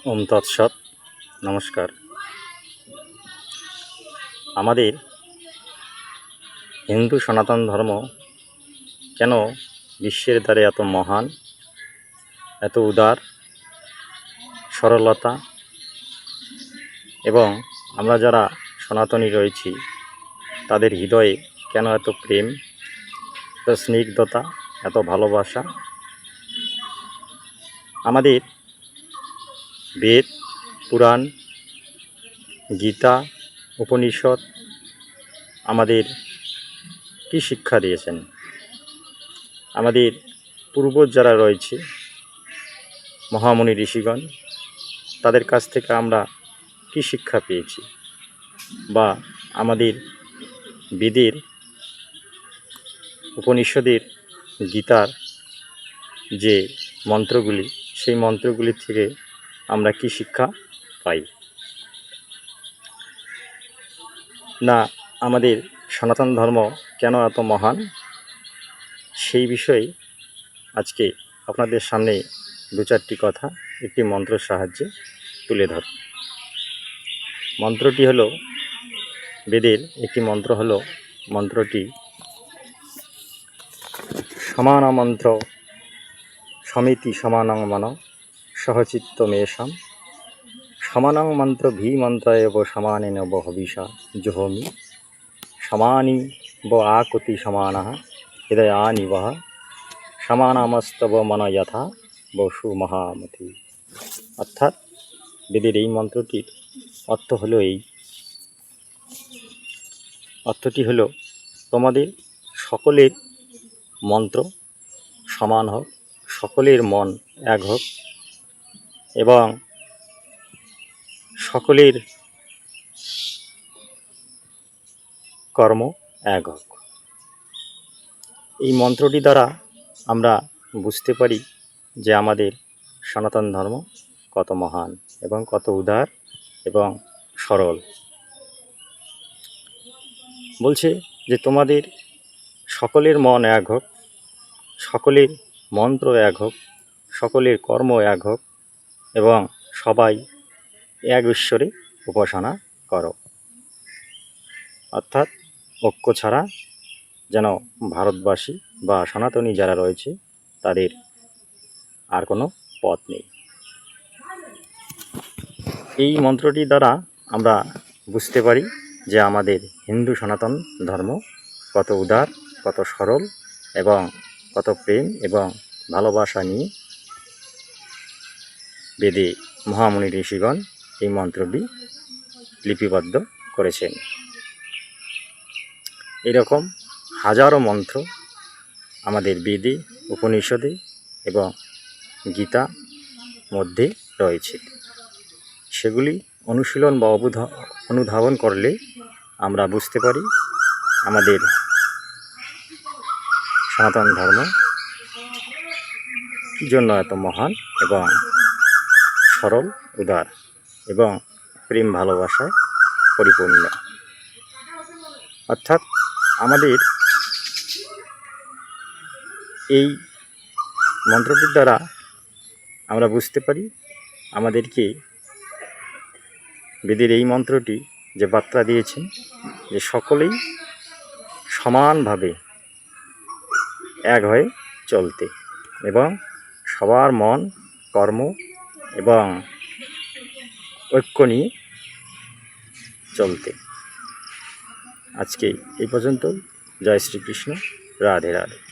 ওম তৎসৎ। নমস্কার। আমাদের হিন্দু সনাতন ধর্ম কেন বিশ্বের দ্বারে এত মহান, এত উদার, সরলতা, এবং আমরা যারা সনাতনী রয়েছি তাদের হৃদয়ে কেন এত প্রেম, এত স্নিগ্ধতা, এত ভালোবাসা? আমাদের বেদ, পুরাণ, গীতা, উপনিষদ আমাদের কী শিক্ষা দিয়েছেন? আমাদের পূর্বজ যারা রয়েছে, মহামুনি ঋষিগণ, তাদের কাছ থেকে আমরা কী শিক্ষা পেয়েছি? বা আমাদের বেদের, উপনিষদের, গীতার যে মন্ত্রগুলি, সেই মন্ত্রগুলি থেকে আমরা কী শিক্ষা পাই? না আমাদের সনাতন ধর্ম কেন এত মহান, সেই বিষয়ে আজকে আপনাদের সামনে দু চারটি কথা একটি মন্ত্রের সাহায্যে তুলে ধর। মন্ত্রটি হলো, বেদের একটি মন্ত্র হলো, মন্ত্রটি সমান মন্ত্র সমিতি সমানং মন সহচিত্ত মেষাম সমানং মন্ত্র ভি মন্ত্র এব সমানেন ব হবিষা জুহোমি সমানি ব আকুতি সমানঃ হৃদয়ানি বহ সমানামস্তব মন যথা বসু মহামতি। অর্থাৎ বেদের এই মন্ত্রটির অর্থটি হলো তোমাদের সকলের মন্ত্র সমান হোক, সকলের মন এক হোক, এবং সকলের কর্ম এক হোক। এই মন্ত্রটি দ্বারা আমরা বুঝতে পারি যে আমাদের সনাতন ধর্ম কত মহান এবং কত উদার এবং সরল। বলছে যে তোমাদের সকলের মন এক হোক, সকলের মন্ত্র এক হোক, সকলের কর্ম এক হোক, এবং সবাই এক ঈশ্বরে উপাসনা করো। অর্থাৎ ঐক্য ছাড়া যেন ভারতবাসী বা সনাতনী যারা রয়েছে তাদের আর কোনো পথ নেই। এই মন্ত্রটি দ্বারা আমরা বুঝতে পারি যে আমাদের হিন্দু সনাতন ধর্ম কত উদার, কত সরল এবং কত প্রেম এবং ভালোবাসা নিয়ে বেদে মহামুনি ঋষিগণ এই মন্ত্রটি লিপিবদ্ধ করেছেন। এরকম হাজারো মন্ত্র আমাদের বেদে, উপনিষদে এবং গীতা মধ্যে রয়েছে। সেগুলি অনুশীলন বা অনুধাবন করলে আমরা বুঝতে পারি আমাদের সনাতন ধর্ম কী জন্য এত মহান এবং সরল, উদার এবং প্রেম ভালোবাসায় পরিপূর্ণ। অর্থাৎ আমাদের এই মন্ত্রটির দ্বারা আমরা বুঝতে পারি আমাদেরকে বেদের এই মন্ত্রটি যে বার্তা দিয়েছেন যে সকলেই সমানভাবে এক হয়ে চলতে এবং সবার মন, কর্ম এবং ঐক্য নিয়ে চলতে। আজকে এই পর্যন্ত। জয় শ্রীকৃষ্ণ। রাধে রাধে।